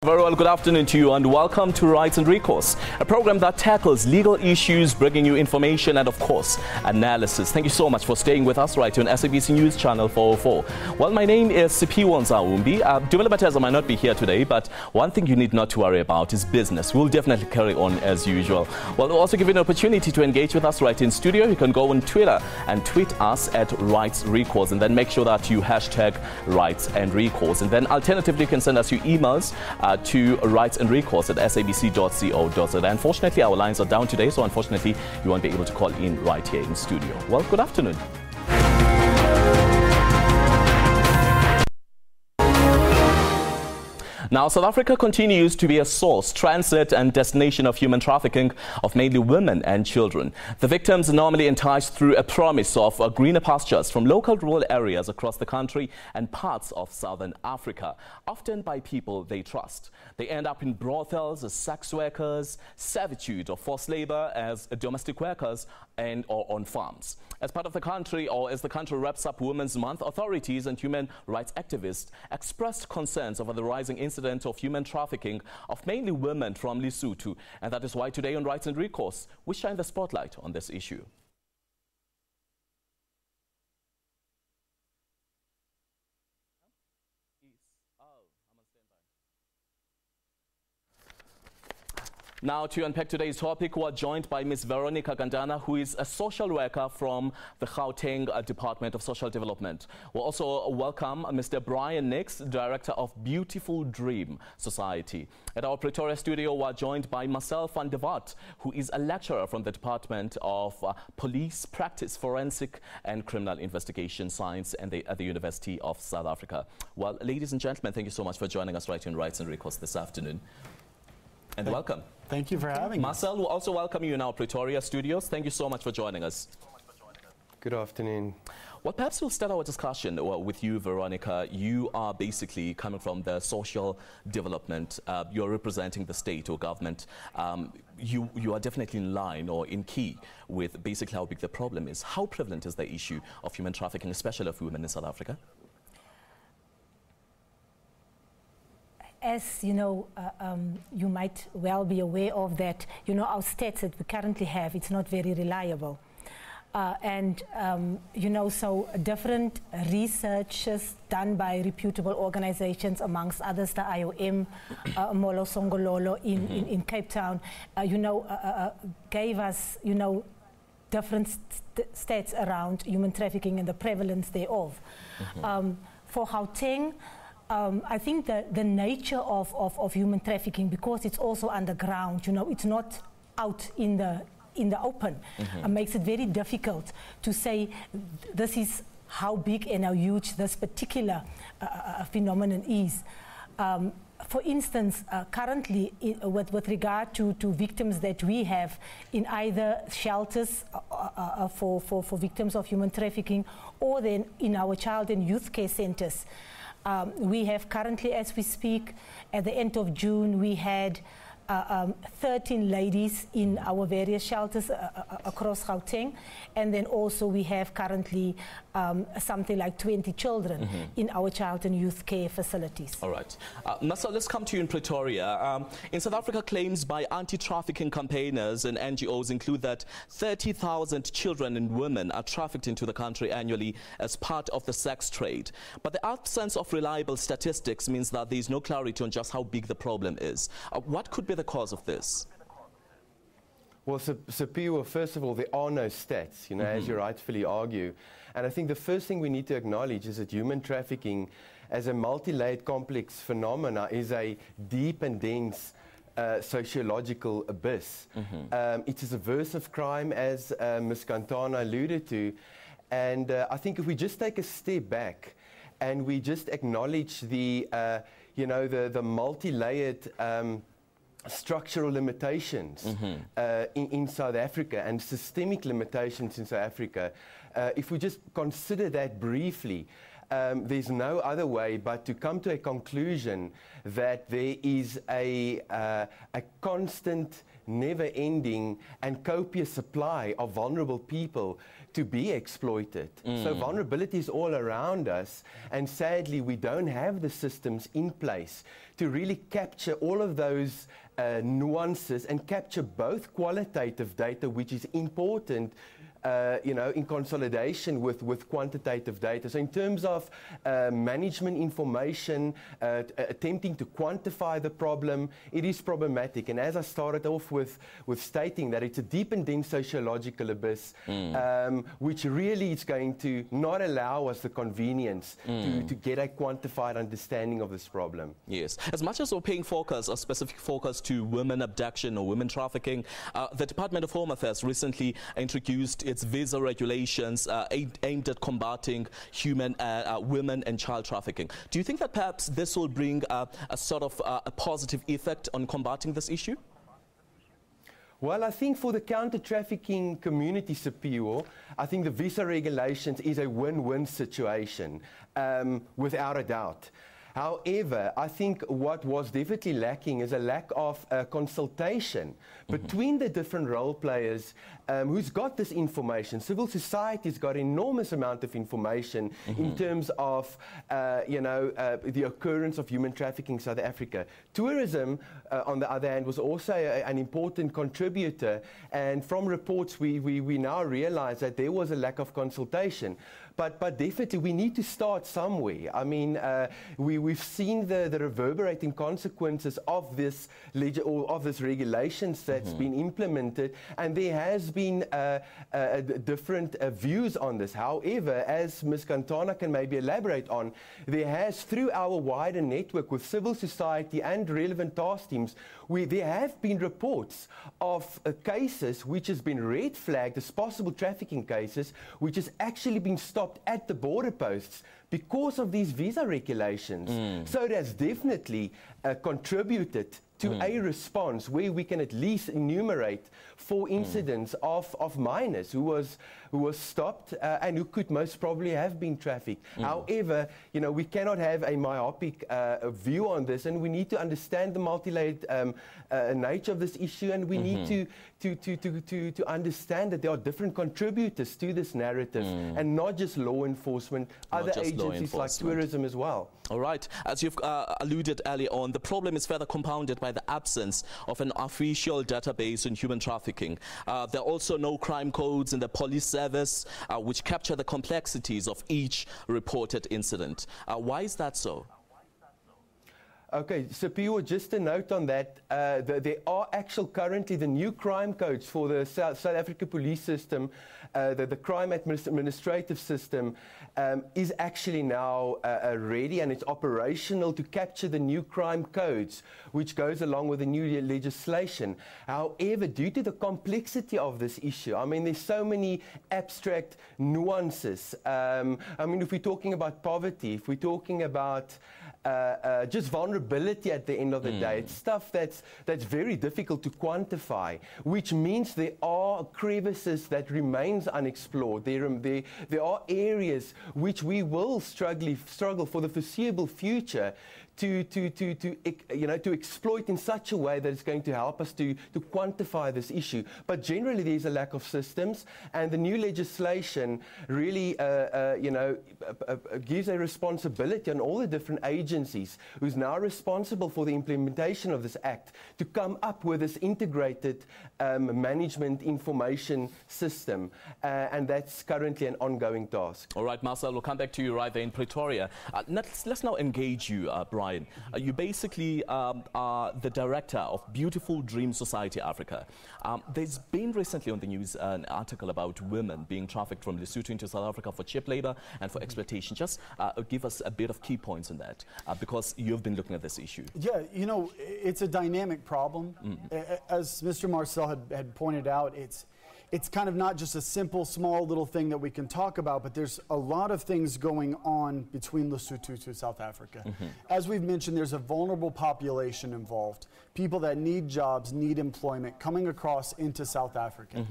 Very well, good afternoon to you and welcome to Rights and Recourse, a program that tackles legal issues, bringing you information and, of course, analysis. Thank you so much for staying with us right here on SABC News Channel 404. Well, my name is Sipiwo Nzaumbi. Dumela Bateza might not be here today, but one thing you need not to worry about is business. We'll definitely carry on as usual. Well, we'll also give you an opportunity to engage with us right in studio. You can go on Twitter and tweet us at Rights Recourse, and then make sure that you hashtag Rights and Recourse. And then alternatively, you can send us your emails to Rights and Recourse at sabc.co.za. Unfortunately, our lines are down today, so unfortunately, you won't be able to call in right here in studio. Well, good afternoon. Now, South Africa continues to be a source, transit and destination of human trafficking of mainly women and children. The victims are normally enticed through a promise of greener pastures from local rural areas across the country and parts of southern Africa, often by people they trust. They end up in brothels as sex workers, servitude or forced labor as domestic workers and or on farms. As part of the country, or as the country wraps up Women's Month, authorities and human rights activists expressed concerns over the rising incident of human trafficking of mainly women from Lesotho. And that is why today on Rights and Recourse, we shine the spotlight on this issue. Now, to unpack today's topic, we are joined by Ms Veronica Gantana, who is a social worker from the Gauteng Department of Social Development. We'll also welcome Mr Bryan Nix, Director of Beautiful Dream Society. At our Pretoria Studio, we are joined by Marcel, who is a lecturer from the Department of Police Practice, Forensic and Criminal Investigation Science at the University of South Africa. Well, ladies and gentlemen, thank you so much for joining us right here in Rights and Recourse this afternoon. And welcome. Thank you for having me. Marcel, we'll also welcome you in our Pretoria studios. Thank you so much for joining us. Good afternoon. Well, perhaps we'll start our discussion with you, Veronica. You are basically coming from the social development. You're representing the state or government. You are definitely in line or in key with basically how big the problem is. How prevalent is the issue of human trafficking, especially of women in South Africa? As you know, you might well be aware of that, our stats that we currently have, it's not very reliable. So different researches done by reputable organizations, amongst others, the IOM, Molo Songololo in Cape Town, gave us, different stats around human trafficking and the prevalence thereof. For Gauteng, I think the nature of human trafficking, because it's also underground, it's not out in the open, makes it very difficult to say this is how big and how huge this particular phenomenon is. For instance, currently, with regard to victims that we have in either shelters for victims of human trafficking, or then in our child and youth care centers, we have currently, as we speak, at the end of June, we had 13 ladies in our various shelters across Gauteng, and then also we have currently something like 20 children in our child and youth care facilities. All right. Maslow, let's come to you in Pretoria. In South Africa, claims by anti-trafficking campaigners and NGOs include that 30,000 children and women are trafficked into the country annually as part of the sex trade. But the absence of reliable statistics means that there is no clarity on just how big the problem is. What could be the cause of this? Well, Sipiwo, first of all, there are no stats, as you rightfully argue. And I think the first thing we need to acknowledge is that human trafficking as a multi-layered complex phenomena is a deep and dense sociological abyss. It is a subversive crime, as Ms Gantana alluded to. And I think if we just take a step back and we just acknowledge the multi-layered structural limitations in South Africa and systemic limitations in South Africa, if we just consider that briefly, there's no other way but to come to a conclusion that there is a constant, never-ending and copious supply of vulnerable people to be exploited. So vulnerability is all around us, and sadly we don't have the systems in place to really capture all of those nuances and capture both qualitative data, which is important, in consolidation with quantitative data. So in terms of management information, attempting to quantify the problem, it is problematic. And as I started off with stating that it's a deep and dense sociological abyss, which really is going to not allow us the convenience to get a quantified understanding of this problem. Yes. As much as we're paying focus, a specific focus to women abduction or women trafficking, the Department of Home Affairs recently introduced its visa regulations aimed at combating women and child trafficking. Do you think that perhaps this will bring a sort of a positive effect on combating this issue? Well, I think for the counter-trafficking community, Sapio, I think the visa regulations is a win-win situation, without a doubt. However, I think what was definitely lacking is a lack of consultation between the different role players who's got this information. Civil society's got an enormous amount of information in terms of, the occurrence of human trafficking in South Africa. Tourism, on the other hand, was also an important contributor, and from reports we now realize that there was a lack of consultation. But definitely we need to start somewhere. I mean, we've seen the reverberating consequences of this regulations that's been implemented, and there has been different views on this. However, as Ms Gantana can maybe elaborate on, there has, through our wider network with civil society and relevant task teams, there have been reports of cases which has been red flagged as possible trafficking cases, which has actually been stopped at the border posts because of these visa regulations. So it has definitely contributed to a response where we can at least enumerate 4 incidents of minors who was stopped and who could most probably have been trafficked. However, we cannot have a myopic view on this, and we need to understand the multi-layered nature of this issue, and we need to understand that there are different contributors to this narrative, and not just law enforcement, other agencies like tourism as well. All right. As you've alluded earlier on, the problem is further compounded by the absence of an official database on human trafficking. There are also no crime codes in the police service which capture the complexities of each reported incident. Why is that so? Okay, so Pio, just a note on that, there are currently the new crime codes for the South Africa police system, the crime administrative system is actually now ready, and it's operational to capture the new crime codes, which goes along with the new legislation. However, due to the complexity of this issue, I mean, there's so many abstract nuances. I mean, if we're talking about poverty, if we're talking about just vulnerability at the end of the day, it's stuff that's very difficult to quantify, which means there are crevices that remains unexplored. There are areas which we will struggle for the foreseeable future to exploit in such a way that it's going to help us to quantify this issue. But generally, there's a lack of systems, and the new legislation really, gives a responsibility on all the different agencies who's now responsible for the implementation of this act to come up with this integrated management information system, and that's currently an ongoing task. All right, Marcel, we'll come back to you right there in Pretoria. Let's now engage you, Brian. You basically are the director of Beautiful Dream Society Africa. There's been recently on the news an article about women being trafficked from Lesotho into South Africa for cheap labor and for exploitation. Just give us a bit of key points on that, because you've been looking at this issue. Yeah, it's a dynamic problem. As Mr. Marcel had pointed out, it's kind of not just a simple, small little thing that we can talk about, but there's a lot of things going on between Lesotho to South Africa. As we've mentioned, there's a vulnerable population involved. People that need jobs, need employment, coming across into South Africa.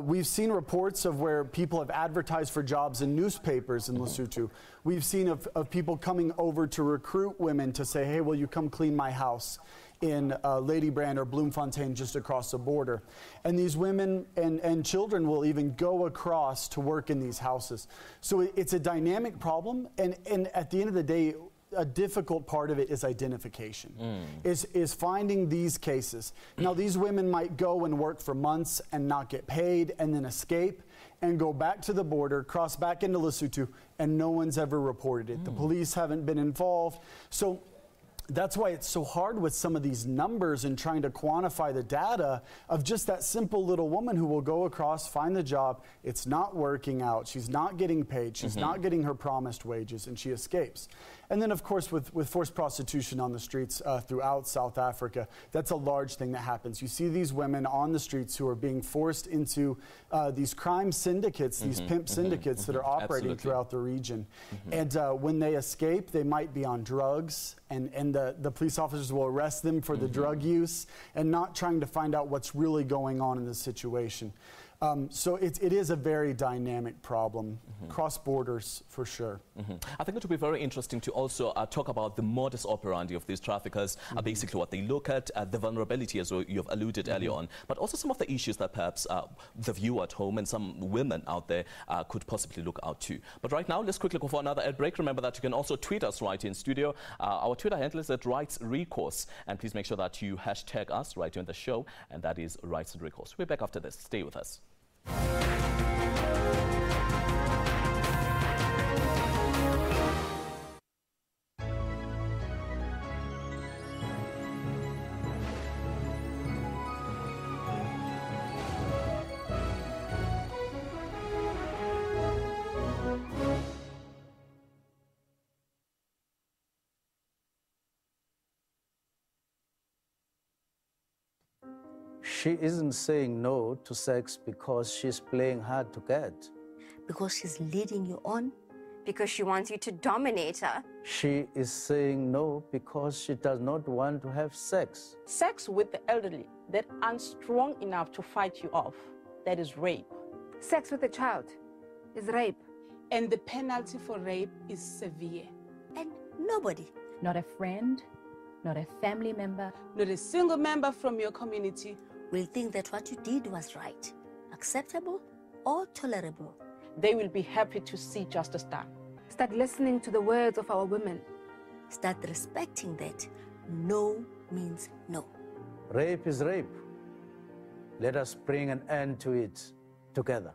We've seen reports of where people have advertised for jobs in newspapers in Lesotho We've seen of people coming over to recruit women to say, hey, will you come clean my house in Ladybrand or Bloemfontein just across the border. And these women and children will even go across to work in these houses. So it's a dynamic problem, and at the end of the day, a difficult part of it is identification, is finding these cases. Now, these women might go and work for months and not get paid and then escape and go back to the border, cross back into Lesotho, and no one's ever reported it. The police haven't been involved. So that's why it's so hard with some of these numbers and trying to quantify the data of just that simple little woman who will go across, find the job, it's not working out, she's not getting paid, she's not getting her promised wages, and she escapes. And then, of course, with forced prostitution on the streets throughout South Africa, that's a large thing that happens. You see these women on the streets who are being forced into these crime syndicates, these pimp syndicates that are operating throughout the region. And when they escape, they might be on drugs, and the police officers will arrest them for the drug use and not trying to find out what's really going on in the situation. So it is a very dynamic problem, cross borders for sure. I think it would be very interesting to also talk about the modus operandi of these traffickers, basically what they look at, the vulnerability as you've alluded earlier on, but also some of the issues that perhaps the viewer at home and some women out there could possibly look out to. But right now, let's quickly go for another ad break. Remember that you can also tweet us right here in studio. Our Twitter handle is at Recourse, and please make sure that you hashtag us right here in the show, and that is Recourse. We're back after this. Stay with us. She isn't saying no to sex because she's playing hard to get. Because she's leading you on. Because she wants you to dominate her. She is saying no because she does not want to have sex. Sex with the elderly that aren't strong enough to fight you off, that is rape. Sex with a child is rape. And the penalty for rape is severe. And nobody, not a friend, not a family member, not a single member from your community will think that what you did was right, acceptable or tolerable. They will be happy to see justice done. Start listening to the words of our women. Start respecting that no means no. Rape is rape. Let us bring an end to it together.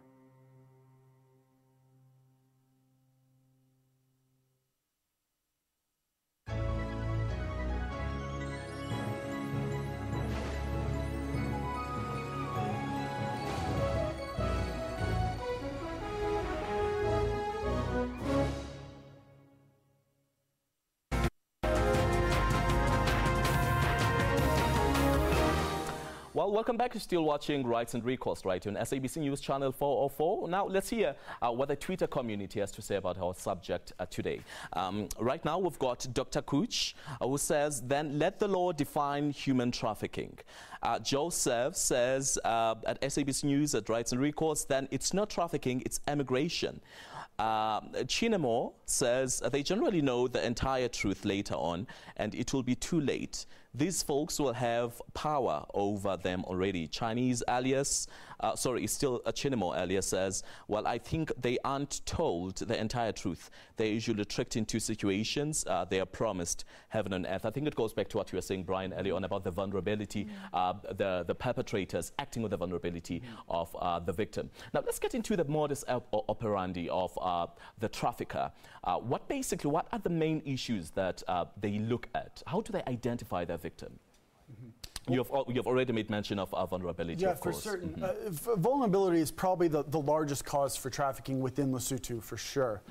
Well, welcome back. You're still watching Rights and Recourse right on SABC News Channel 404. Now, let's hear what the Twitter community has to say about our subject today. Right now, we've got Dr. Cooch, who says, then let the law define human trafficking. Joseph says at SABC News at Rights and Recourse, then it's not trafficking, it's emigration. Chinamo says they generally know the entire truth later on, and it will be too late. These folks will have power over them already. Chinese alias, still a Chinamo alias says, well, I think they aren't told the entire truth. They're usually tricked into situations. They are promised heaven on earth. I think it goes back to what you were saying, Brian, earlier on about the vulnerability, the perpetrators acting with the vulnerability of the victim. Now, let's get into the modus operandi of the trafficker. What are the main issues that they look at? How do they identify their victim? You've already made mention of vulnerability, of course. Yeah, for certain. Vulnerability is probably the largest cause for trafficking within Lesotho, for sure.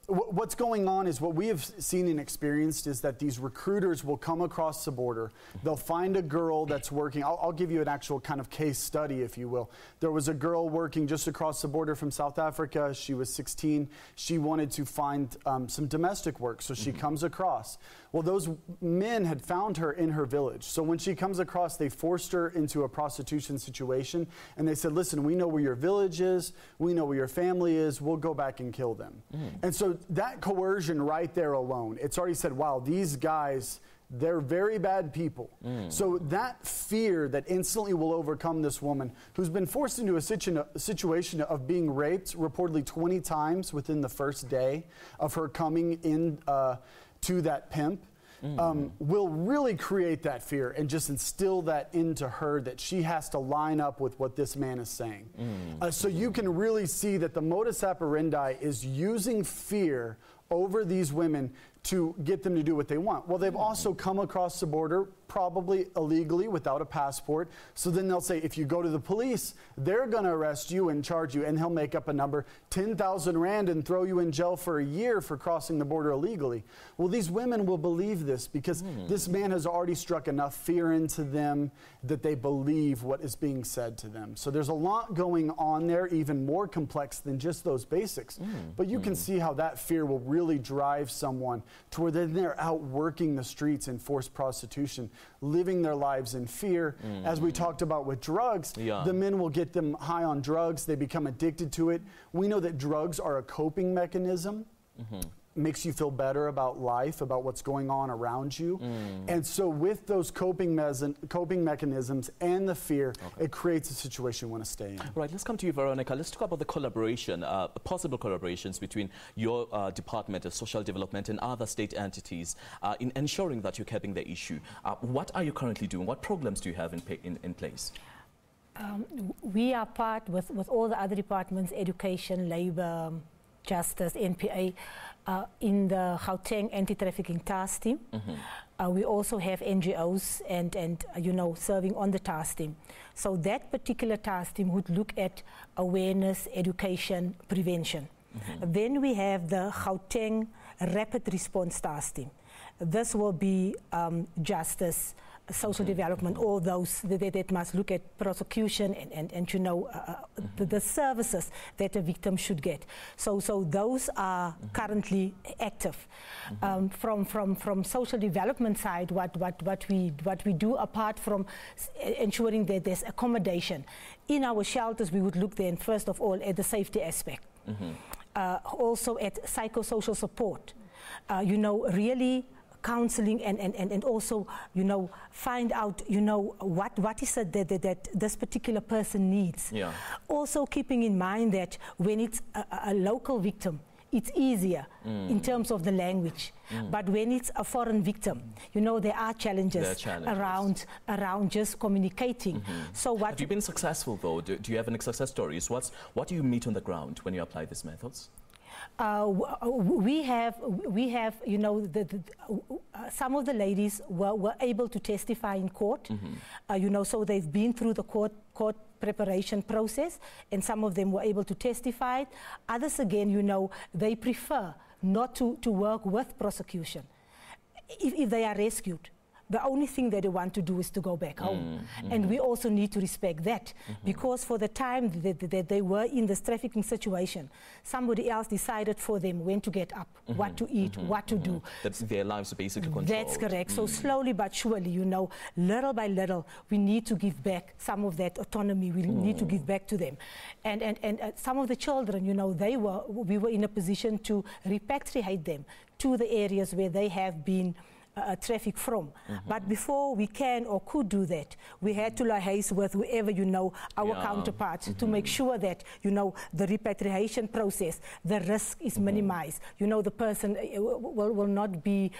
What's going on is what we have seen and experienced is that these recruiters will come across the border. They'll find a girl that's working. I'll give you an actual kind of case study, if you will. There was a girl working just across the border from South Africa. She was 16. She wanted to find some domestic work, so she comes across. Well, those men had found her in her village. So when she comes across, they forced her into a prostitution situation, and they said, listen, we know where your village is, we know where your family is, we'll go back and kill them. And so that coercion right there alone, it's already said, wow, these guys, they're very bad people. So that fear that instantly will overcome this woman who's been forced into a situation of being raped reportedly 20 times within the first day of her coming in to that pimp, will really create that fear and just instill that into her that she has to line up with what this man is saying. So you can really see that the modus operandi is using fear over these women to get them to do what they want. Well, they've also come across the border, probably illegally, without a passport. So then they'll say, if you go to the police, they're going to arrest you and charge you, and he'll make up a number, 10,000 Rand, and throw you in jail for a year for crossing the border illegally. Well, these women will believe this because this man has already struck enough fear into them that they believe what is being said to them. So there's a lot going on there, even more complex than just those basics. But you can see how that fear will really drive someone to where then they're out working the streets in forced prostitution, living their lives in fear. As we talked about with drugs, the men will get them high on drugs, they become addicted to it. We know that drugs are a coping mechanism. Makes you feel better about life, about what's going on around you. And so with those coping mechanisms and the fear, it creates a situation you want to stay in. Right, let's come to you, Veronica. Let's talk about the collaboration, possible collaborations between your Department of Social Development and other state entities in ensuring that you're capping the issue. What are you currently doing? What programs do you have in place? We are part with all the other departments, education, labor, justice, NPA, in the Gauteng anti-trafficking task team. We also have NGOs and you know, serving on the task team. So that particular task team would look at awareness, education, prevention. Then we have the Gauteng rapid response task team. This will be justice, social development, all those that must look at prosecution and you know, the services that a victim should get. So those are currently active. From social development side, what we do apart from ensuring that there's accommodation in our shelters, we would look then first of all at the safety aspect, also at psychosocial support. You know, really counseling and also, you know, find out, you know, what is it that this particular person needs. Also keeping in mind that when it's a local victim, it's easier in terms of the language. But when it's a foreign victim, you know, there are challenges, around just communicating. So what have you been successful though? Do you have any success stories? What do you meet on the ground when you apply these methods? We have, you know, some of the ladies were able to testify in court, you know, so they've been through the court preparation process, and some of them were able to testify. Others, again, you know, they prefer not to work with prosecution if they are rescued. The only thing that they want to do is to go back home. And we also need to respect that, because for the time that they were in this trafficking situation, somebody else decided for them when to get up, what to eat, what to do. That's their lives are basically controlled. That's correct. So slowly but surely, you know, little by little, we need to give back some of that autonomy. We need to give back to them. And some of the children, you know, we were in a position to repatriate them to the areas where they have been traffic from. But before we can or could do that, we had to liaise with whoever, you know, our counterparts to make sure that, you know, the repatriation process, the risk is minimized. You know, the person will not be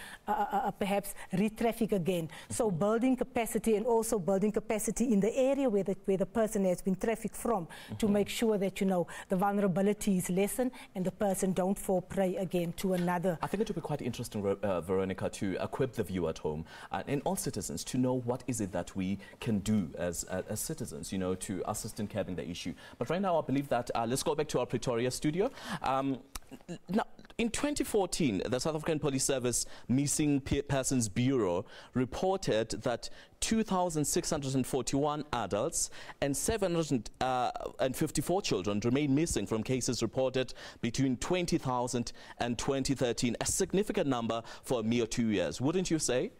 perhaps re-trafficked again. So building capacity, and also building capacity in the area where the person has been trafficked from, to make sure that, you know, the vulnerability is lessened and the person don't fall prey again to another. I think it would be quite interesting, Veronica, to equip the viewer at home and all citizens to know what is it that we can do as citizens, you know, to assist in curbing the issue. But right now, I believe that let's go back to our Pretoria studio. Now, In 2014, the South African Police Service Missing Persons Bureau reported that 2,641 adults and 754 children remain missing from cases reported between 20,000 and 2013, a significant number for a mere 2 years. Wouldn't you say?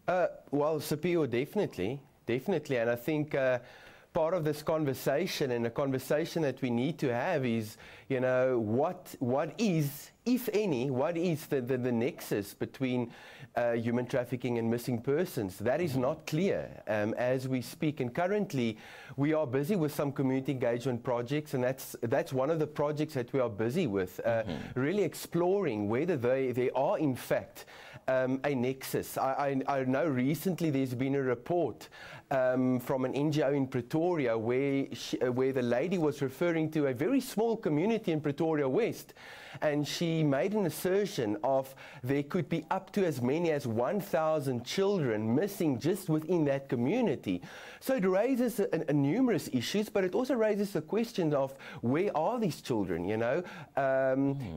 Well, Sapio, definitely, and I think part of this conversation, and a conversation that we need to have, is, you know, what is, if any, what is the nexus between human trafficking and missing persons? That is not clear as we speak. And currently, we are busy with some community engagement projects, and that's one of the projects that we are busy with, really exploring whether there are, in fact, a nexus. I know recently there's been a report from an NGO in Pretoria where the lady was referring to a very small community in Pretoria West, and she made an assertion of there could be up to as many as 1,000 children missing just within that community. So it raises numerous issues, but it also raises the question of where are these children, you know?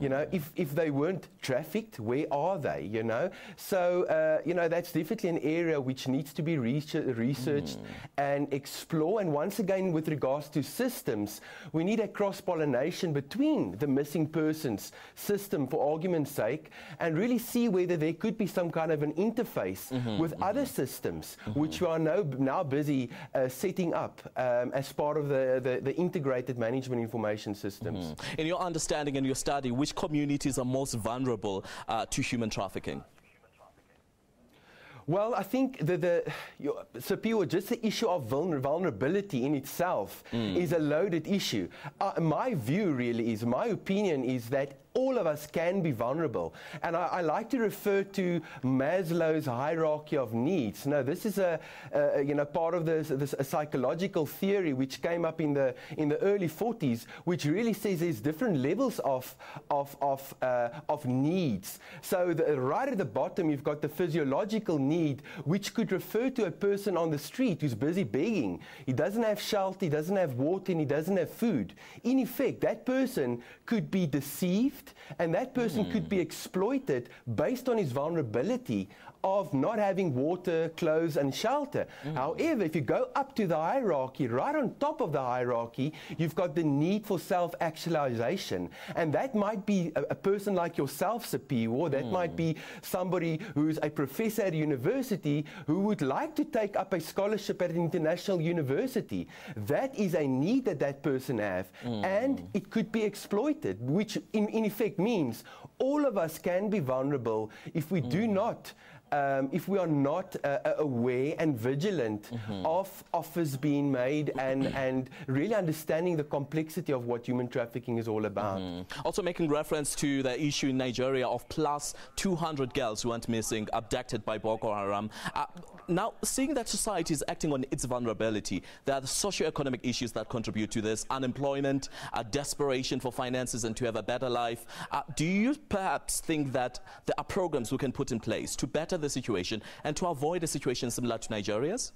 You know, if they weren't trafficked, where are they, you know? So, you know, that's definitely an area which needs to be researched and explored. And once again, with regards to systems, we need a cross-pollination between the missing persons system, for argument's sake, and really see whether there could be some kind of an interface with other systems, which we are now busy setting up as part of the integrated management information systems. In your understanding and your study, which communities are most vulnerable to human trafficking? Well, I think Sapio, just the issue of vulnerability in itself is a loaded issue. My view really is, my opinion is that all of us can be vulnerable. And I like to refer to Maslow's hierarchy of needs. Now, this is you know, part of this psychological theory which came up in the early 40s, which really says there's different levels of needs. So right at the bottom, you've got the physiological need, which could refer to a person on the street who's busy begging. He doesn't have shelter, he doesn't have water, and he doesn't have food. In effect, that person could be deceived, and that person could be exploited based on his vulnerability of not having water, clothes, and shelter. However, if you go up to the hierarchy, right on top of the hierarchy, you've got the need for self-actualization. And that might be a person like yourself, Sapio, or that might be somebody who's a professor at a university who would like to take up a scholarship at an international university. That is a need that person has, and it could be exploited, which in effect means all of us can be vulnerable if we do not if we are not aware and vigilant of offers being made and really understanding the complexity of what human trafficking is all about. Also making reference to the issue in Nigeria of plus 200 girls who went missing, abducted by Boko Haram. Now, seeing that society is acting on its vulnerability, there are the socio-economic issues that contribute to this: unemployment, desperation for finances and to have a better life. Do you perhaps think that there are programs we can put in place to better the situation and to avoid a situation similar to Nigeria's?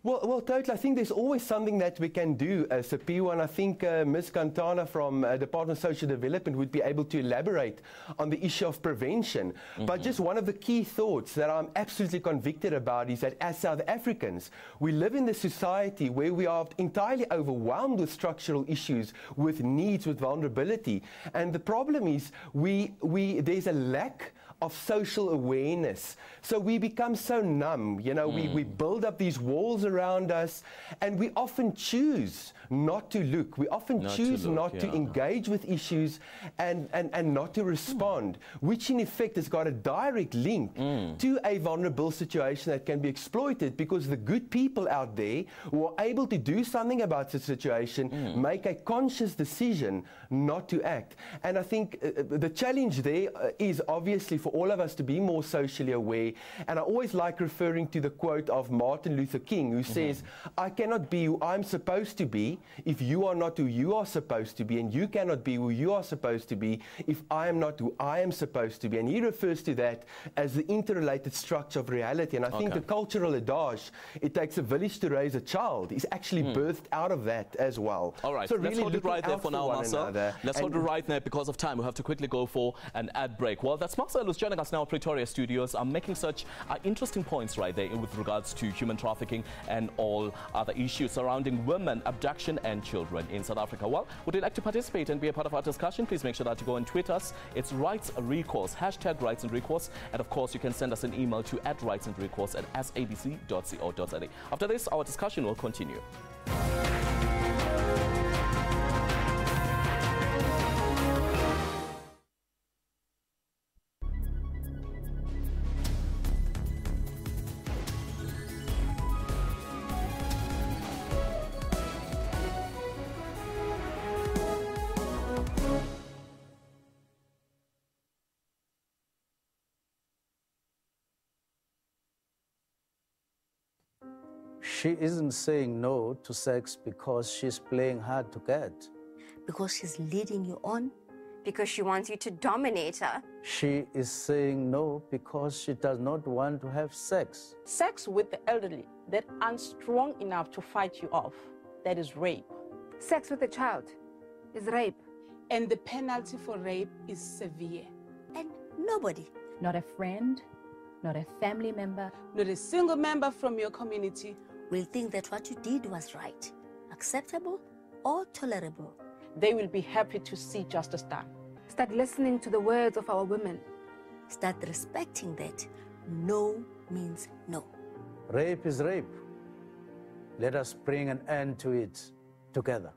Well, totally. I think there's always something that we can do, Sapio, and I think Ms Gantana from Department of Social Development would be able to elaborate on the issue of prevention. But just one of the key thoughts that I'm absolutely convicted about is that as South Africans, we live in a society where we are entirely overwhelmed with structural issues, with needs, with vulnerability. And the problem is there's a lack of social awareness. So we become so numb, you know, we build up these walls around us, and we often choose not to look. We often choose not to engage with issues and not to respond, which in effect has got a direct link to a vulnerable situation that can be exploited, because the good people out there who are able to do something about the situation make a conscious decision not to act. And I think the challenge there is obviously for for all of us to be more socially aware. And I always like referring to the quote of Martin Luther King, who says, I cannot be who I'm supposed to be if you are not who you are supposed to be, and you cannot be who you are supposed to be if I am not who I am supposed to be. And he refers to that as the interrelated structure of reality. And I think the cultural adage, it takes a village to raise a child, is actually birthed out of that as well. All right, so let's really hold it right there for now, Marcel. Let's hold it right there because of time. We have to quickly go for an ad break. Well, that's Marcel who's joining us now at Pretoria Studios. I'm making such interesting points right there with regards to human trafficking and all other issues surrounding women, abduction and children in South Africa. Well, would you like to participate and be a part of our discussion? Please make sure that you go and tweet us. It's Rights and Recourse, hashtag Rights and Recourse. And of course, you can send us an email to @rightsandrecourse@sabc.co.za. After this, our discussion will continue. She isn't saying no to sex because she's playing hard to get. Because she's leading you on. Because she wants you to dominate her. She is saying no because she does not want to have sex. Sex with the elderly that aren't strong enough to fight you off, that is rape. Sex with a child is rape. And the penalty for rape is severe. And nobody, Not a friend, not a family member, not a single member from your community will think that what you did was right, acceptable or tolerable. They will be happy to see justice done. Start listening to the words of our women. Start respecting that no means no. Rape is rape. Let us bring an end to it together.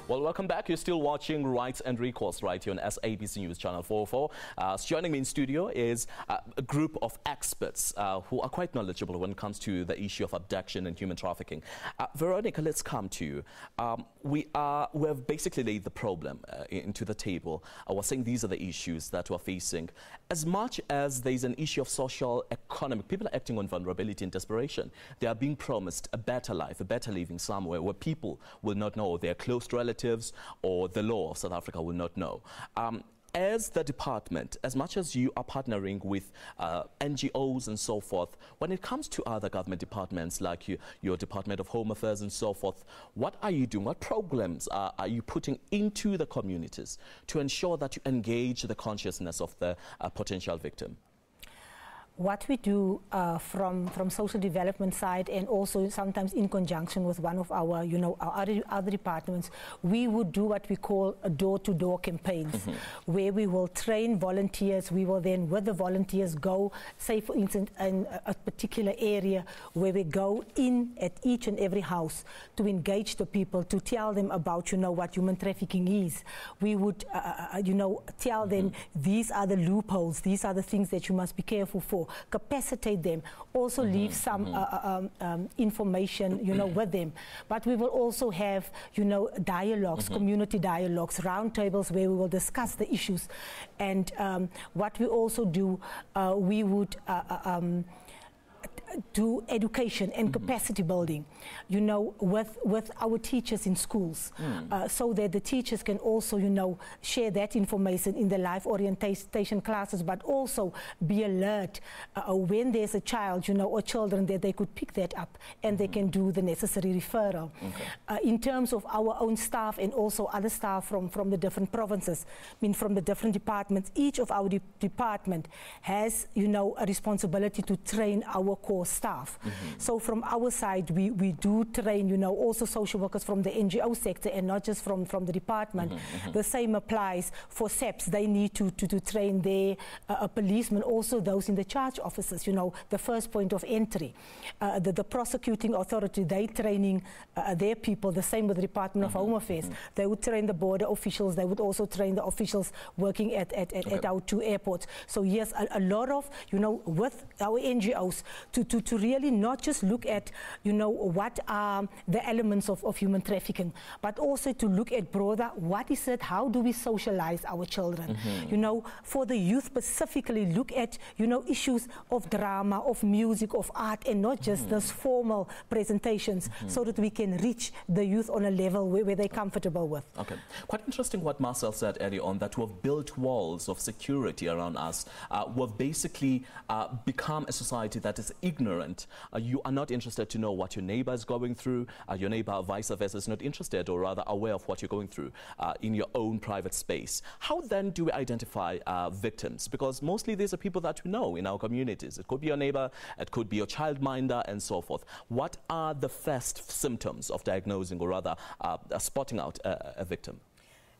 Well, welcome back. You're still watching Rights and Recourse right here on SABC News Channel 404. Joining me in studio is a group of experts who are quite knowledgeable when it comes to the issue of abduction and human trafficking. Veronica, let's come to you. We have basically laid the problem into the table. We're saying these are the issues that we're facing. As much as there's an issue of social, economic, people are acting on vulnerability and desperation. They are being promised a better life, a better living somewhere where people will not know their close relatives or the law of South Africa will not know. As the department, as much as you are partnering with NGOs and so forth, when it comes to other government departments like your Department of Home Affairs and so forth, what are you doing? What programs are you putting into the communities to ensure that you engage the consciousness of the potential victim? What we do from social development side, and also sometimes in conjunction with one of our, our other departments, we would do what we call a door-to-door campaigns, where we will train volunteers. We will then, with the volunteers, go, say for instance, in a particular area where we go in at each and every house to engage the people, to tell them about, what human trafficking is. We would, tell them these are the loopholes, these are the things that you must be careful for. Capacitate them, also leave some information, with them. But we will also have, dialogues, community dialogues, roundtables where we will discuss the issues. And what we also do, we would do education and capacity building, with our teachers in schools, so that the teachers can also, share that information in the life orientation classes, but also be alert when there's a child, or children, that they could pick that up and they can do the necessary referral. In terms of our own staff and also other staff from the different provinces, from the different departments, each of our department has, a responsibility to train our core for staff. So from our side, we do train, you know, also social workers from the NGO sector and not just from the department. The same applies for SEPs. They need to train their policemen, also those in the charge offices, you know, the first point of entry. The prosecuting authority, they training their people, the same with the Department of Home Affairs. They would train the border officials, they would also train the officials working at our 2 airports. So yes, a lot of, you know, with our NGOs to really not just look at, you know, what are the elements of human trafficking, but also to look at broader, what is it, how do we socialize our children? You know, for the youth specifically, look at, you know, issues of drama, of music, of art, and not just those formal presentations, so that we can reach the youth on a level where they're comfortable with. Okay. Quite interesting what Marcel said earlier on, that we've built walls of security around us. We've basically become a society that is ignorant. You are not interested to know what your neighbor is going through. Your neighbor, vice versa, is not interested or rather aware of what you're going through in your own private space. How then do we identify victims? Because mostly these are people that we know in our communities. It could be your neighbor, it could be your childminder, and so forth. What are the first symptoms of diagnosing or rather spotting out a victim?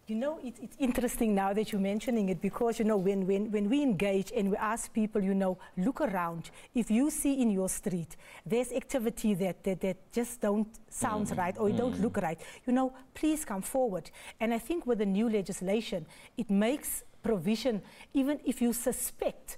You know, it's interesting now that you're mentioning it, because, you know, when we engage and we ask people, you know, look around. If you see in your street, there's activity that just don't sound right or don't look right, you know, please come forward. And I think with the new legislation, it makes provision, even if you suspect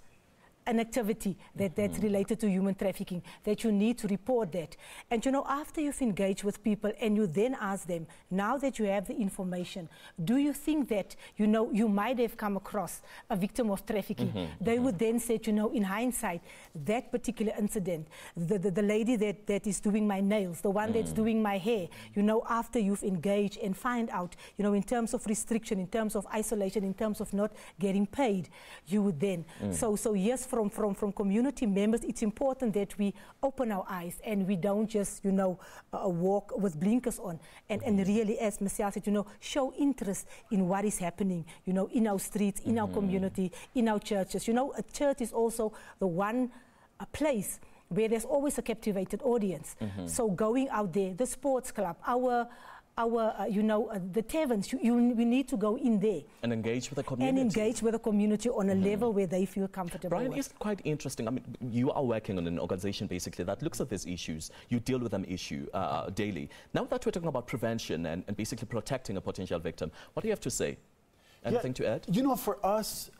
an activity that's related to human trafficking, that you need to report that. And you know, after you've engaged with people and you then ask them, now that you have the information, do you think that, you know, you might have come across a victim of trafficking? They would then say, you know, in hindsight, that particular incident, the lady that is doing my nails, the one that's doing my hair, you know, after you've engaged and find out, you know, in terms of restriction, in terms of isolation, in terms of not getting paid, you would then. So yes, from community members, it's important that we open our eyes and we don't just, you know, walk with blinkers on, and really, as Marcel said, you know, show interest in what is happening, you know, in our streets, in our community, in our churches. You know, a church is also the one place where there's always a captivated audience. So going out there, the sports club, our you know, the taverns, we need to go in there. And engage with the community. And engage with the community on a level where they feel comfortable. Brian, it's quite interesting. I mean, you are working on an organization basically that looks at these issues. You deal with them daily. Now that we're talking about prevention and basically protecting a potential victim, what do you have to say? Anything to add? You know, for us,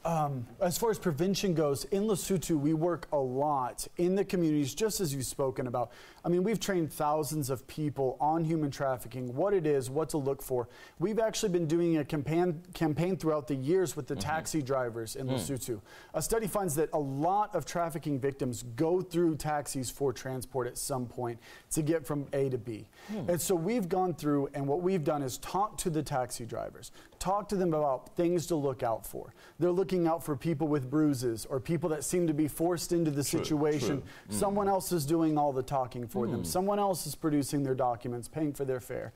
as far as prevention goes, in Lesotho, we work a lot in the communities, just as you've spoken about. I mean, we've trained thousands of people on human trafficking, what it is, what to look for. We've actually been doing a campaign throughout the years with the taxi drivers in Lesotho. A study finds that a lot of trafficking victims go through taxis for transport at some point to get from A to B. And so we've gone through, and what we've done is talk to the taxi drivers, talk to them about things to look out for. They're looking out for people with bruises or people that seem to be forced into the situation. Someone else is doing all the talking for them. Someone else is producing their documents, paying for their fare.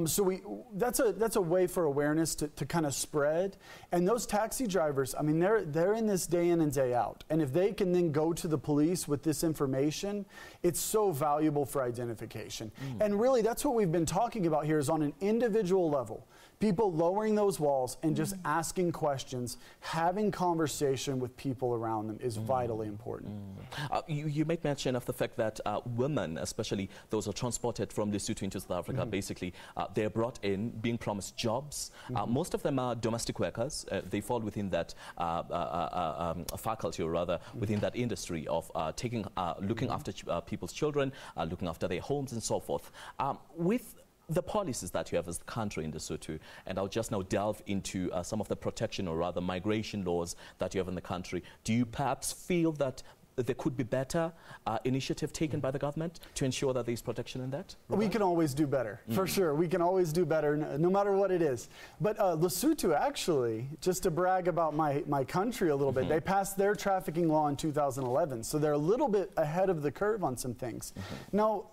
So that's a way for awareness to kind of spread. And those taxi drivers, I mean, they're in this day in and day out. And if they can then go to the police with this information, it's so valuable for identification. And really, that's what we've been talking about here, is on an individual level. People lowering those walls and just asking questions, having conversation with people around them is vitally important. You made mention of the fact that women, especially those who are transported from Lesotho into South Africa, basically they're brought in, being promised jobs. Most of them are domestic workers. They fall within that faculty, or rather within that industry of looking after people's children, looking after their homes and so forth. With the policies that you have as the country in Lesotho, and I'll just now delve into some of the protection or rather migration laws that you have in the country. Do you perhaps feel that there could be better initiative taken by the government to ensure that there's protection in that? We can always do better, for sure. We can always do better, no matter what it is. But Lesotho, actually, just to brag about my country a little bit, they passed their trafficking law in 2011, so they're a little bit ahead of the curve on some things. Now,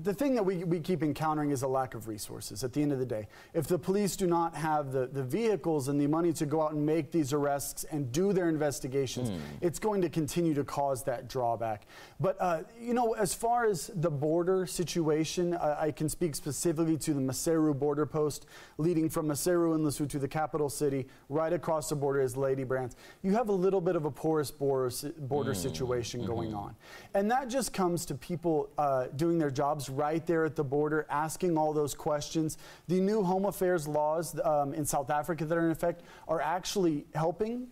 the thing that we keep encountering is a lack of resources at the end of the day. If the police do not have the vehicles and the money to go out and make these arrests and do their investigations, it's going to continue to cause that drawback. But, you know, as far as the border situation, I can speak specifically to the Maseru border post leading from Maseru and Lesotho, the capital city. Right across the border is Lady Brands. You have a little bit of a porous border situation going on. And that just comes to people doing their jobs right there at the border, asking all those questions. The new home affairs laws in South Africa that are in effect are actually helping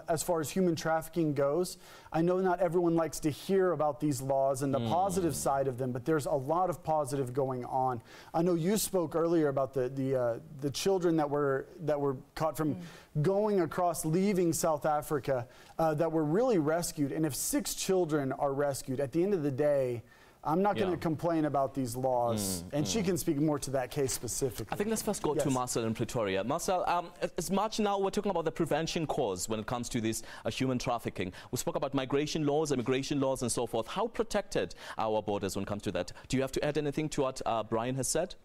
as far as human trafficking goes. I know not everyone likes to hear about these laws and the positive side of them, but there's a lot of positive going on. I know you spoke earlier about the children that were caught from going across, leaving South Africa, that were really rescued. And if 6 children are rescued, at the end of the day, I'm not going to complain about these laws, and she can speak more to that case specifically. I think let's first go to Marcel in Pretoria. Marcel, as much now we're talking about the prevention cause when it comes to this human trafficking. We spoke about migration laws, immigration laws, and so forth. How protected are our borders when it comes to that? Do you have to add anything to what Brian has said?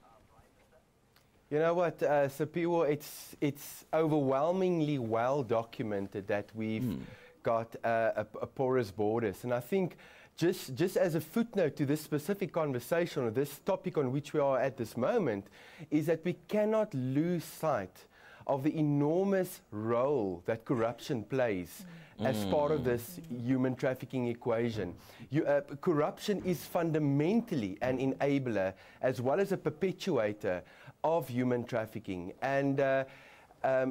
You know what, Sapiwo, it's overwhelmingly well documented that we've got a porous borders, and I think just as a footnote to this specific conversation or this topic on which we are at this moment, is that we cannot lose sight of the enormous role that corruption plays as part of this human trafficking equation. Corruption is fundamentally an enabler as well as a perpetuator of human trafficking. And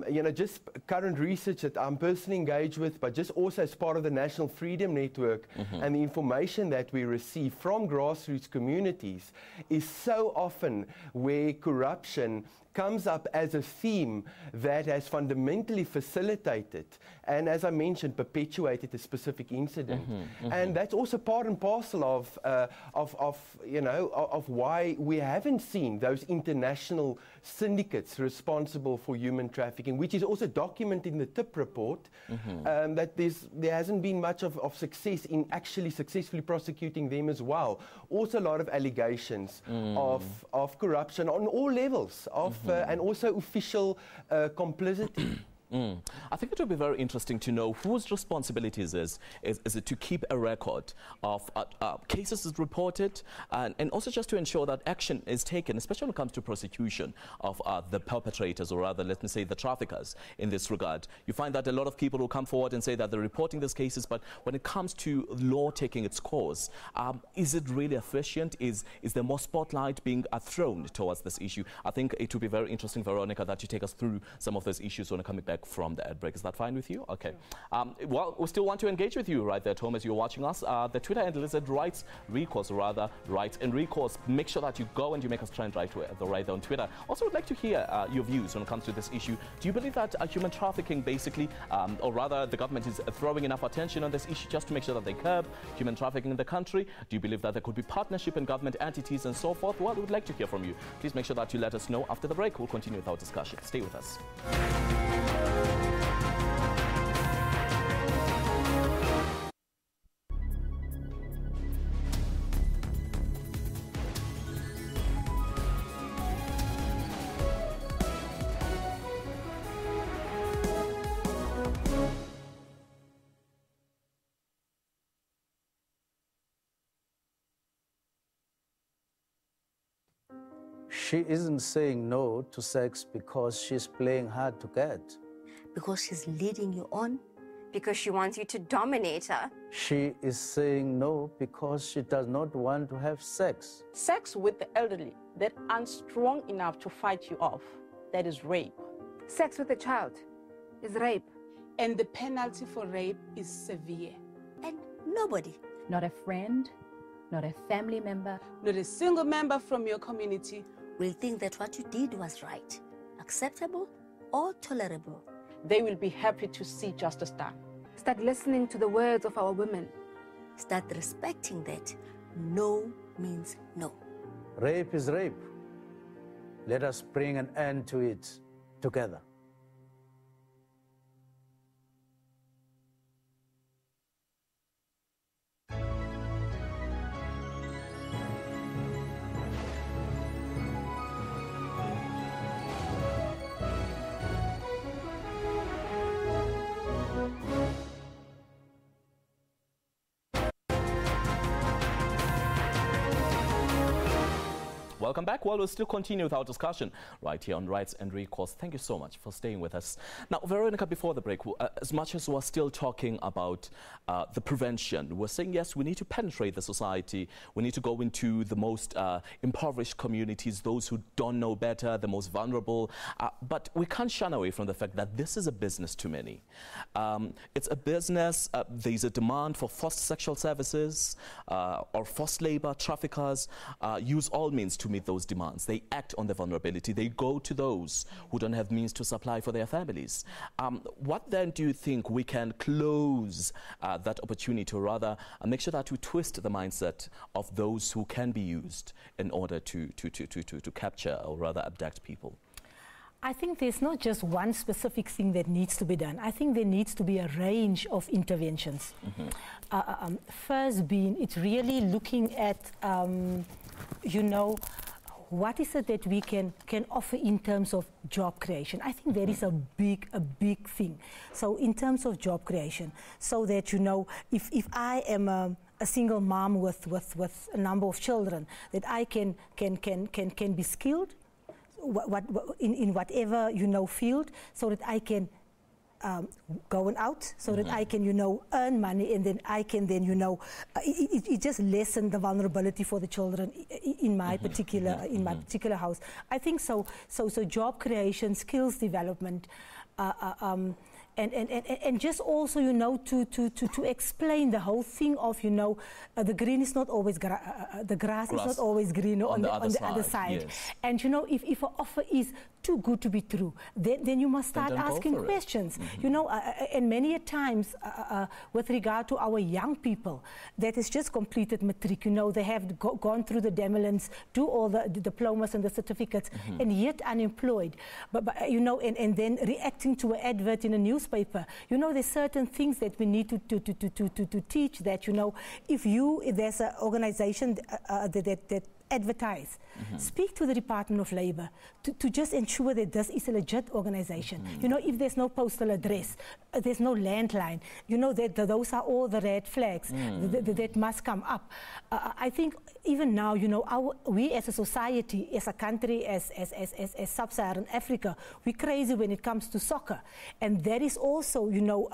you know, just current research that I'm personally engaged with, but just also as part of the National Freedom Network and the information that we receive from grassroots communities is so often where corruption comes up as a theme that has fundamentally facilitated and, as I mentioned, perpetuated a specific incident. And that's also part and parcel of why we haven't seen those international syndicates responsible for human trafficking, which is also documented in the TIP report, that there hasn't been much of success in actually successfully prosecuting them as well. Also a lot of allegations of corruption on all levels of and also official complicity. I think it would be very interesting to know whose responsibilities is it to keep a record of cases reported and also just to ensure that action is taken, especially when it comes to prosecution of the perpetrators, or rather, let me say, the traffickers in this regard. You find that a lot of people will come forward and say that they're reporting these cases, but when it comes to law taking its course, is it really efficient? Is there more spotlight being thrown towards this issue? I think it would be very interesting, Veronica, that you take us through some of those issues when we're coming back from the ad break. Is that fine with you? Okay. Well, we still want to engage with you right there at home as you're watching us. The Twitter handle is at Rights Recourse, or rather Rights and Recourse. Make sure that you go and you make us trend right there on Twitter. Also, would like to hear your views when it comes to this issue. Do you believe that human trafficking basically, or rather the government is throwing enough attention on this issue just to make sure that they curb human trafficking in the country? Do you believe that there could be partnership in government entities and so forth? Well, we would like to hear from you. Please make sure that you let us know after the break. We'll continue with our discussion. Stay with us. She isn't saying no to sex because she's playing hard to get. Because she's leading you on. Because she wants you to dominate her. She is saying no because she does not want to have sex. Sex with the elderly that aren't strong enough to fight you off, that is rape. Sex with a child is rape. And the penalty for rape is severe. And nobody, Not a friend, not a family member, not a single member from your community, will think that what you did was right, acceptable, or tolerable. They will be happy to see justice done. Start listening to the words of our women. Start respecting that no means no. Rape is rape. Let us bring an end to it together. Welcome back. Well, we'll still continue with our discussion right here on Rights and Recourse. Thank you so much for staying with us. Now, Veronica, before the break, as much as we're still talking about the prevention, we're saying, yes, we need to penetrate the society. We need to go into the most impoverished communities, those who don't know better, the most vulnerable. But we can't shun away from the fact that this is a business to many. It's a business. There's a demand for forced sexual services or forced labor. Traffickers use all means to meet those demands. They act on the vulnerability. They go to those who don't have means to supply for their families. What then do you think we can close that opportunity, or rather make sure that we twist the mindset of those who can be used in order to capture or rather abduct people? I think there's not just one specific thing that needs to be done. I think there needs to be a range of interventions. First being, it's really looking at, you know, what is it that we can offer in terms of job creation. I think that is a big thing. So in terms of job creation, so that, you know, if I am a single mom with a number of children, that I can be skilled in whatever, you know, field, so that I can go out, so that I can, you know, earn money, and then I can then, you know, it just lessens the vulnerability for the children in my particular house. I think so job creation, skills development, and just also, you know, to explain the whole thing of, you know, the green is not always the grass is not always green on the other side. Yes. And, you know, if an offer is too good to be true, then you must start asking questions. You know, and many a times with regard to our young people that has just completed matric, you know, they have gone through the Demolins, do all the diplomas and the certificates, and yet unemployed. But you know, and then reacting to an advert in a newspaper. You know, there's certain things that we need to teach, that, you know, if there's an organization that advertise, speak to the Department of Labor to just ensure that this is a legit organization. You know, if there's no postal address, there's no landline, you know, that those are all the red flags that must come up. I think even now, you know, we as a society, as a country, as sub-Saharan Africa, we're crazy when it comes to soccer. And that is also, you know,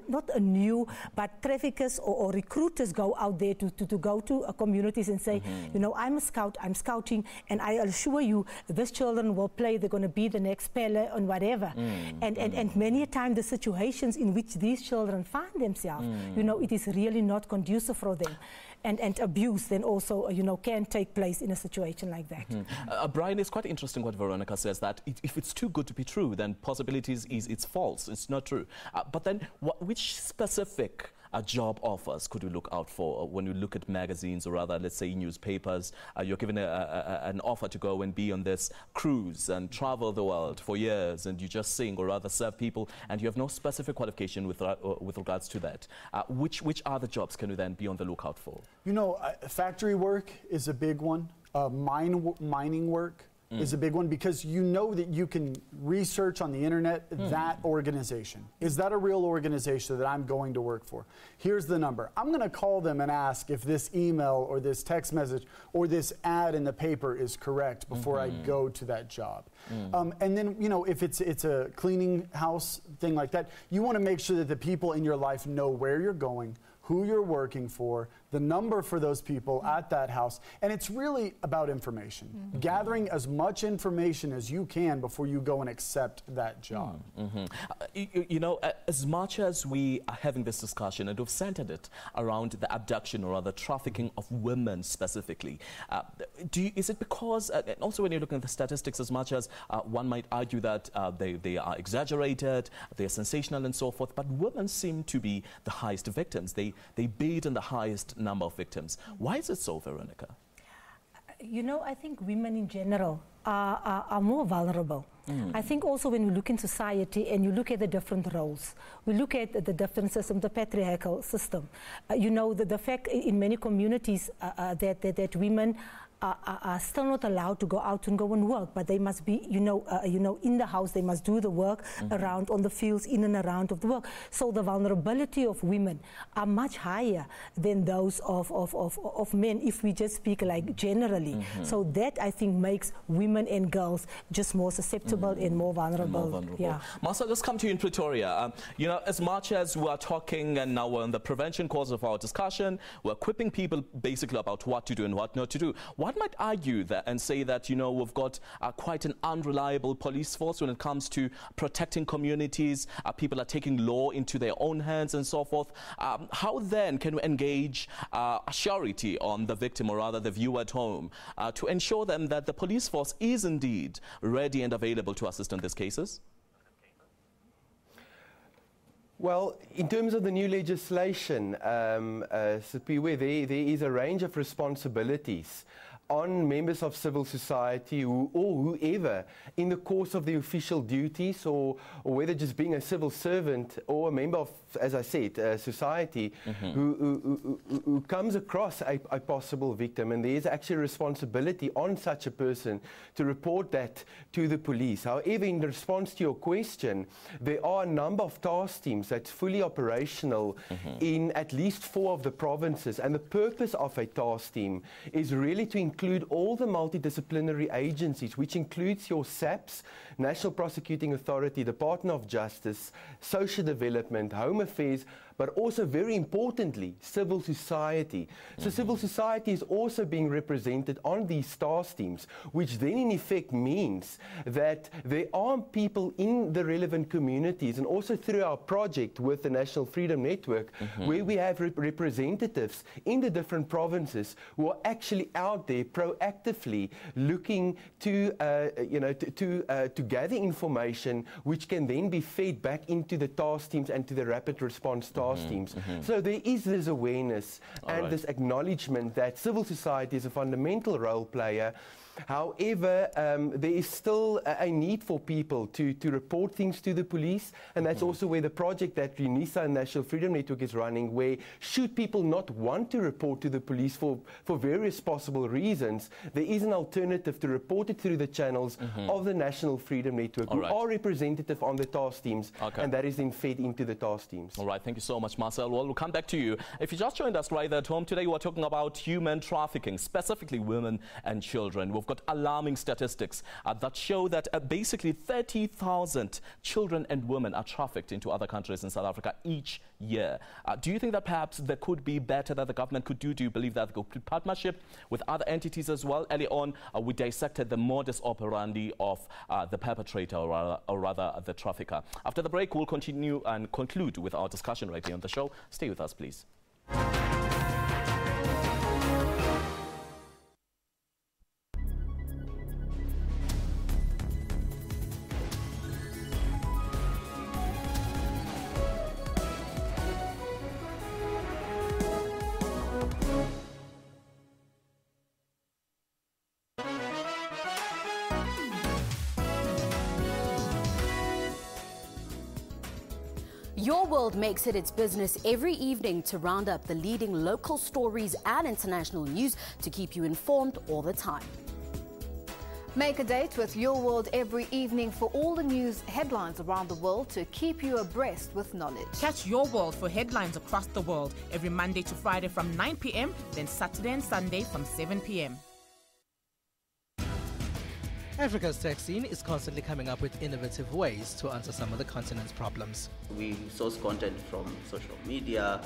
not a new, but traffickers or recruiters go out there to go to communities and say, you know, I'm a scout, I'm scouting, and I assure you these children will play, they're going to be the next Pele and whatever. And many a time the situations in which these children find themselves, you know, it is really not conducive for them. And abuse then also, you know, can take place in a situation like that. Brian, it's quite interesting what Veronica says, that if it's too good to be true, then possibilities is it's false, it's not true. But then which specific job offers could we look out for when you look at magazines, or rather, let's say, newspapers? You're given an offer to go and be on this cruise and travel the world for years, and you just sing or rather serve people, and you have no specific qualification with regards to that. Which other jobs can you then be on the lookout for? You know, factory work is a big one. Mining work is a big one, because you know that you can research on the internet that organization. Is that a real organization that I'm going to work for? Here's the number. I'm going to call them and ask if this email or this text message or this ad in the paper is correct before I go to that job. And then, you know, if it's a cleaning house thing like that, you want to make sure that the people in your life know where you're going, who you're working for, the number for those people at that house. And it's really about information. Gathering as much information as you can before you go and accept that job. You know, as much as we are having this discussion, and we've centered it around the abduction or rather trafficking of women specifically, is it because, and also when you look at the statistics, as much as one might argue that they are exaggerated, they're sensational and so forth, but women seem to be the highest victims. They beat in the highest number of victims. Why is it so, Veronica? You know, I think women in general are more vulnerable. I think also when we look in society and you look at the different roles, we look at the different system, the patriarchal system. You know, the fact in many communities that women are still not allowed to go out and go and work, but they must be, in the house. They must do the work around on the fields, in and around of the work. So the vulnerability of women are much higher than those of men, if we just speak like generally. So that, I think, makes women and girls just more susceptible and more vulnerable. Yeah. Marcel, let's come to you in Pretoria. As much as we are talking and now we're in the prevention course of our discussion, we're equipping people basically about what to do and what not to do. One might argue that and say that, we've got quite an unreliable police force when it comes to protecting communities. People are taking law into their own hands and so forth. How then can we engage a surety on the victim, or rather the viewer at home, to ensure them that the police force is indeed ready and available to assist in these cases? Well, in terms of the new legislation, Sipiwe, there is a range of responsibilities on members of civil society or whoever in the course of their official duties, or whether just being a civil servant or a member of, as I said, society who comes across a possible victim, and there is actually a responsibility on such a person to report that to the police. However, in response to your question, there are a number of task teams that's fully operational in at least 4 of the provinces, and the purpose of a task team is really to include all the multidisciplinary agencies, which includes your SABC, National Prosecuting Authority, Department of Justice, Social Development, Home Affairs, but also very importantly, civil society. So civil society is also being represented on these task teams, which then in effect means that there are people in the relevant communities, and also through our project with the National Freedom Network, where we have representatives in the different provinces who are actually out there proactively looking to, to gather information which can then be fed back into the task teams and to the rapid response task teams. So there is this awareness and this acknowledgement that civil society is a fundamental role player. However, there is still a need for people to report things to the police, and that's also where the project that UNISA and National Freedom Network is running, where should people not want to report to the police for various possible reasons, there is an alternative to report it through the channels of the National Freedom Network, who are representative on the task teams, and that is then fed into the task teams. All right, thank you so much, Marcel. Well, we'll come back to you. If you just joined us right at home, today we're talking about human trafficking, specifically women and children. We've got alarming statistics that show that basically 30,000 children and women are trafficked into other countries in South Africa each year. Do you think that perhaps there could be better that the government could do? Do you believe that there could be partnership with other entities as well? Early on, we dissected the modus operandi of the perpetrator, or rather the trafficker. After the break, we'll continue and conclude with our discussion right here on the show. Stay with us, please. Your World makes it its business every evening to round up the leading local stories and international news to keep you informed all the time. Make a date with Your World every evening for all the news headlines around the world to keep you abreast with knowledge. Catch Your World for headlines across the world every Monday to Friday from 9 p.m, then Saturday and Sunday from 7 p.m. Africa's tech scene is constantly coming up with innovative ways to answer some of the continent's problems. We source content from social media,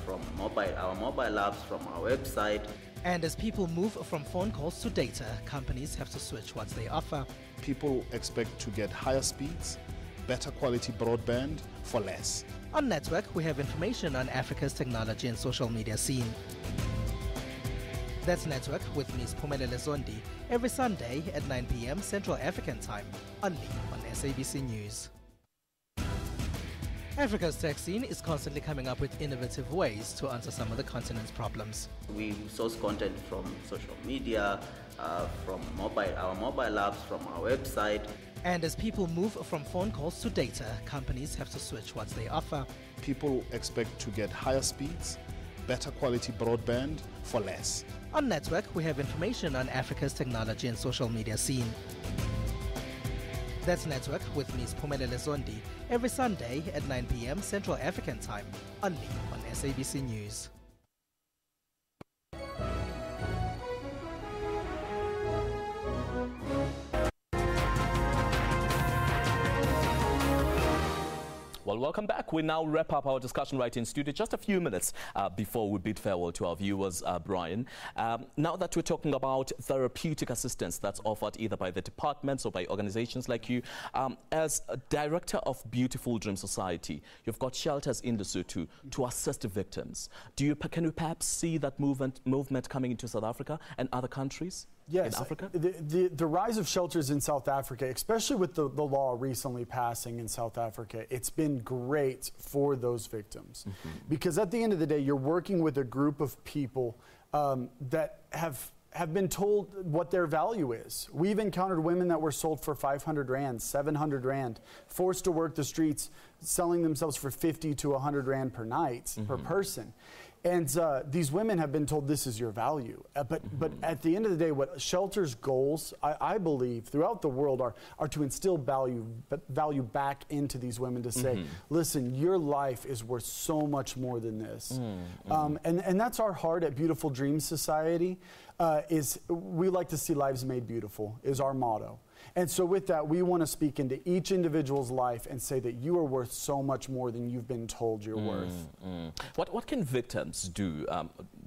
from our mobile apps, from our website. And as people move from phone calls to data, companies have to switch what they offer. People expect to get higher speeds, better quality broadband for less. On Network, we have information on Africa's technology and social media scene. That's Network with Ms Zondi every Sunday at 9 p.m. Central African Time, only on SABC News. Africa's tech scene is constantly coming up with innovative ways to answer some of the continent's problems. We source content from social media, from our mobile apps, from our website. And as people move from phone calls to data, companies have to switch what they offer. People expect to get higher speeds, better quality broadband for less. On Network, we have information on Africa's technology and social media scene. That's Network with Ms Zondi every Sunday at 9 p.m. Central African Time, only on SABC News. Well, welcome back. We now wrap up our discussion right in studio. Just a few minutes before we bid farewell to our viewers, Brian. Now that we're talking about therapeutic assistance that's offered either by the departments or by organizations like you, as a director of Beautiful Dream Society, you've got shelters in Lesotho to assist victims. Can you perhaps see that movement coming into South Africa and other countries? Yes, in Africa? The rise of shelters in South Africa, especially with the law recently passing in South Africa, it's been great for those victims. Because at the end of the day, you're working with a group of people that have been told what their value is. We've encountered women that were sold for 500 Rand, 700 Rand, forced to work the streets, selling themselves for 50 to 100 Rand per night, per person. And these women have been told this is your value. But at the end of the day, what shelter's goals, I believe, throughout the world are to instill value back into these women to say, listen, your life is worth so much more than this. And that's our heart at Beautiful Dreams Society, is we like to see lives made beautiful, is our motto. And so with that, we want to speak into each individual's life and say that you are worth so much more than you've been told you're worth. What can victims do?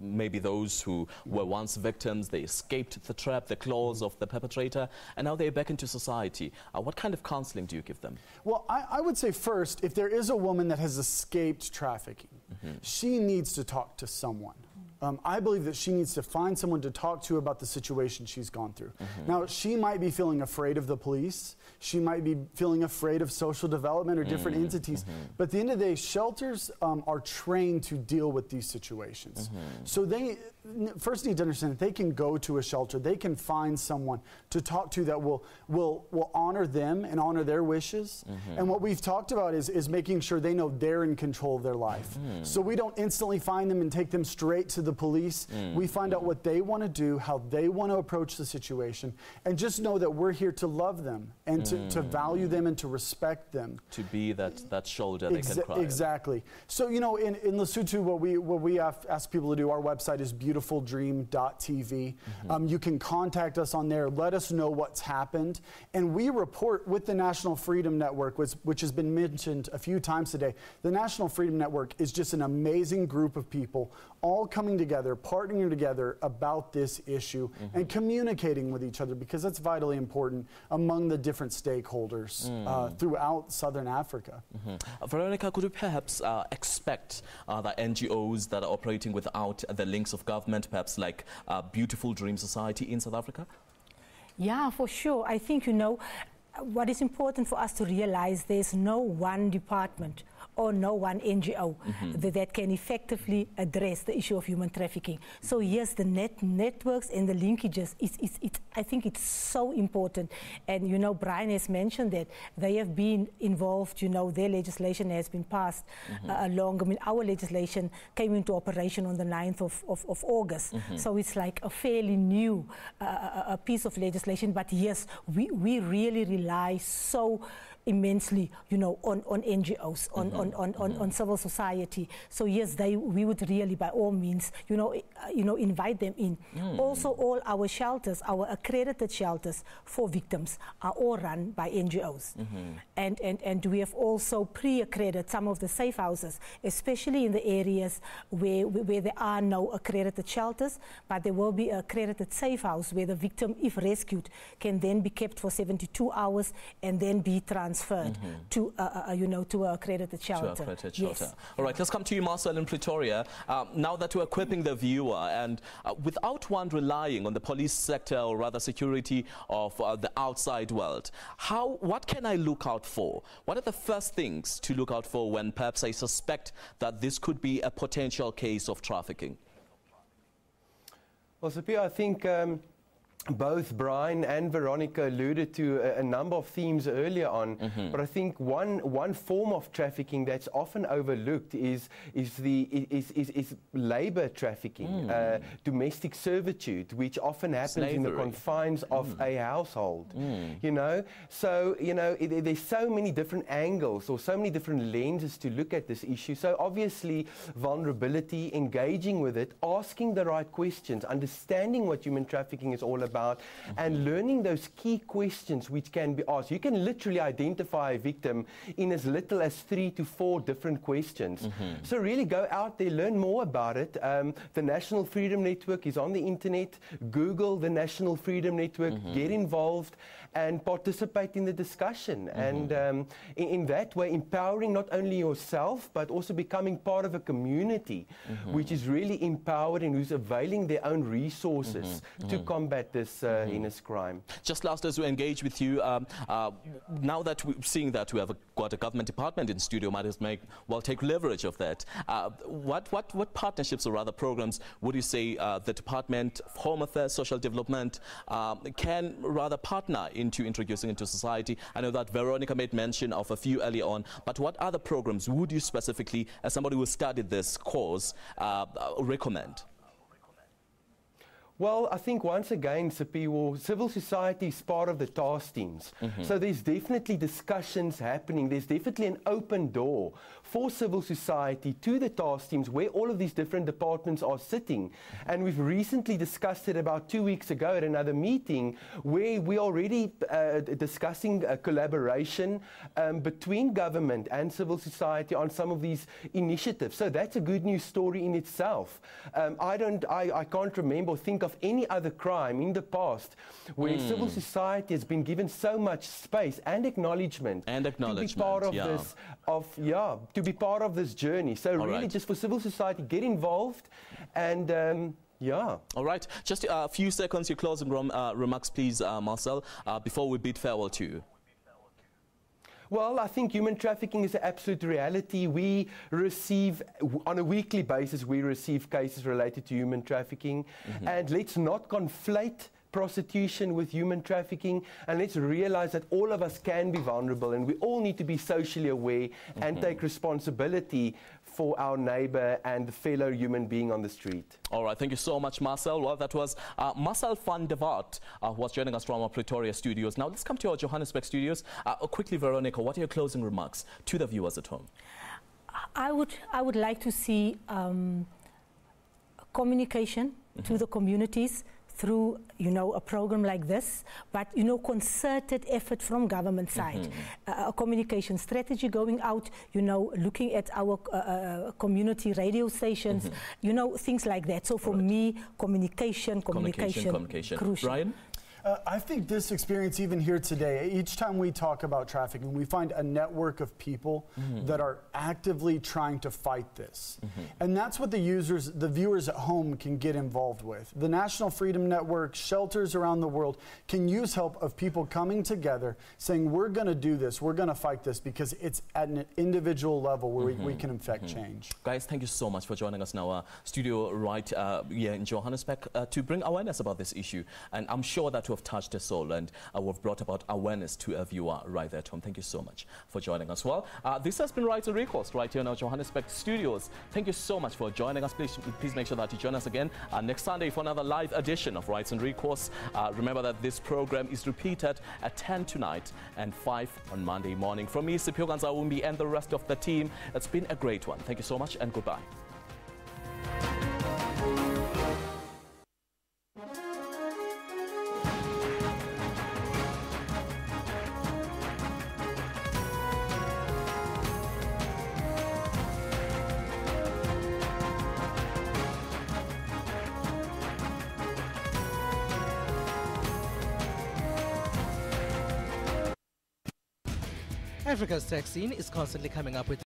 Maybe those who were once victims, they escaped the trap, the claws of the perpetrator, and now they're back into society. What kind of counseling do you give them? Well, I would say first, if there is a woman that has escaped trafficking, she needs to talk to someone. I believe that she needs to find someone to talk to about the situation she's gone through. Now, she might be feeling afraid of the police. She might be feeling afraid of social development or different entities. But at the end of the day, shelters are trained to deal with these situations. So they first need to understand that they can go to a shelter. They can find someone to talk to that will honor them and honor their wishes. And what we've talked about is making sure they know they're in control of their life. So we don't instantly find them and take them straight to the police. We find out what they want to do, how they want to approach the situation, and just know that we're here to love them and to value them and to respect them. To be that shoulder they can cry on. Exactly. So, you know, in Lesotho, what we ask people to do, our website is beautifuldream.tv. You can contact us on there, let us know what's happened, and we report with the National Freedom Network, which has been mentioned a few times today. The National Freedom Network is just an amazing group of people all coming together, partnering together about this issue and communicating with each other, because that's vitally important among the different stakeholders throughout Southern Africa. Veronica, could you perhaps expect the NGOs that are operating without the links of government, perhaps like Beautiful Dream Society in South Africa? Yeah, for sure. I think, you know, what is important for us to realize, there's no one department or no one NGO that can effectively address the issue of human trafficking. So yes, the networks and the linkages, I think it's so important. And you know, Brian has mentioned that they have been involved, you know, their legislation has been passed along. I mean, our legislation came into operation on the 9th of August. So it's like a fairly new a piece of legislation. But yes, we really rely so immensely, you know, on NGOs, on civil society. So yes, we would really, by all means, you know, invite them in. Also, all our shelters, our accredited shelters for victims, are all run by NGOs, and we have also pre-accredited some of the safe houses, especially in the areas where there are no accredited shelters, but there will be an accredited safe house where the victim, if rescued, can then be kept for 72 hours and then be transferred to you know, to an accredited shelter. To accredited shelter. Yes. All right, let's come to you, Marcel, in Pretoria. Now that we're equipping the viewer, and without one relying on the police sector, or rather security of the outside world, what can I look out for? What are the first things to look out for when perhaps I suspect that this could be a potential case of trafficking? Well, Sophia, I think both Brian and Veronica alluded to a number of themes earlier on, but I think one form of trafficking that's often overlooked is labor trafficking, domestic servitude, which often happens in the confines of a household. You know, so there's so many different angles or so many different lenses to look at this issue. So obviously, vulnerability, engaging with it, asking the right questions, understanding what human trafficking is all about. And learning those key questions which can be asked. You can literally identify a victim in as little as 3 to 4 different questions. So really go out there, learn more about it. The National Freedom Network is on the internet. Google the National Freedom Network, get involved and participate in the discussion. And in that way, empowering not only yourself, but also becoming part of a community which is really empowered and who's availing their own resources to combat this heinous crime. Just last, as we engage with you, now that we're seeing that we have got a government department in studio, might as well take leverage of that. What partnerships or rather programs would you say the Department of Home Affairs, Social Development can rather partner into introducing into society? I know that Veronica made mention of a few early on, but what other programs would you specifically, as somebody who studied this cause, recommend? Well, I think once again, civil society is part of the task teams. So there's definitely discussions happening. There's definitely an open door for civil society to the task teams where all of these different departments are sitting. And we've recently discussed it about 2 weeks ago at another meeting where we're already discussing a collaboration between government and civil society on some of these initiatives. So that's a good news story in itself. I can't remember or think of any other crime in the past where civil society has been given so much space and acknowledgement to be part of this, to be part of this journey. So really, just for civil society, get involved and. All right. Just a few seconds, your closing remarks, please, Marcel, before we bid farewell to you. Well, I think human trafficking is an absolute reality. We receive, on a weekly basis, we receive cases related to human trafficking. And let's not conflate prostitution with human trafficking, and let's realize that all of us can be vulnerable and we all need to be socially aware and take responsibility for our neighbor and the fellow human being on the street. All right, thank you so much, Marcel. Well, that was Marcel van der Walt, who was joining us from our Pretoria studios. Now let's come to our Johannesburg studios. Quickly, Veronica, what are your closing remarks to the viewers at home? I would like to see communication to the communities through, a program like this, but, concerted effort from government side. A communication strategy going out, looking at our community radio stations, things like that. So for me, communication, crucial. Brian? I think this experience even here today, each time we talk about trafficking, we find a network of people that are actively trying to fight this. And that's what the viewers at home can get involved with. The National Freedom Network, shelters around the world can use help of people coming together saying, we're going to do this, we're going to fight this, because it's at an individual level where we can affect change. Guys, thank you so much for joining us in our studio right here in Johannesburg to bring awareness about this issue. And I'm sure that we've touched a soul and we've brought about awareness to a viewer right there at home. Thank you so much for joining us. Well, this has been Rights and Recourse right here in our Johannesburg studios. Thank you so much for joining us. Please make sure that you join us again next Sunday for another live edition of Rights and Recourse. Remember that this program is repeated at 10 tonight and 5 on Monday morning. From me, Sipho Ganzawumbi, and the rest of the team, it's been a great one. Thank you so much and goodbye. Africa's tech scene is constantly coming up with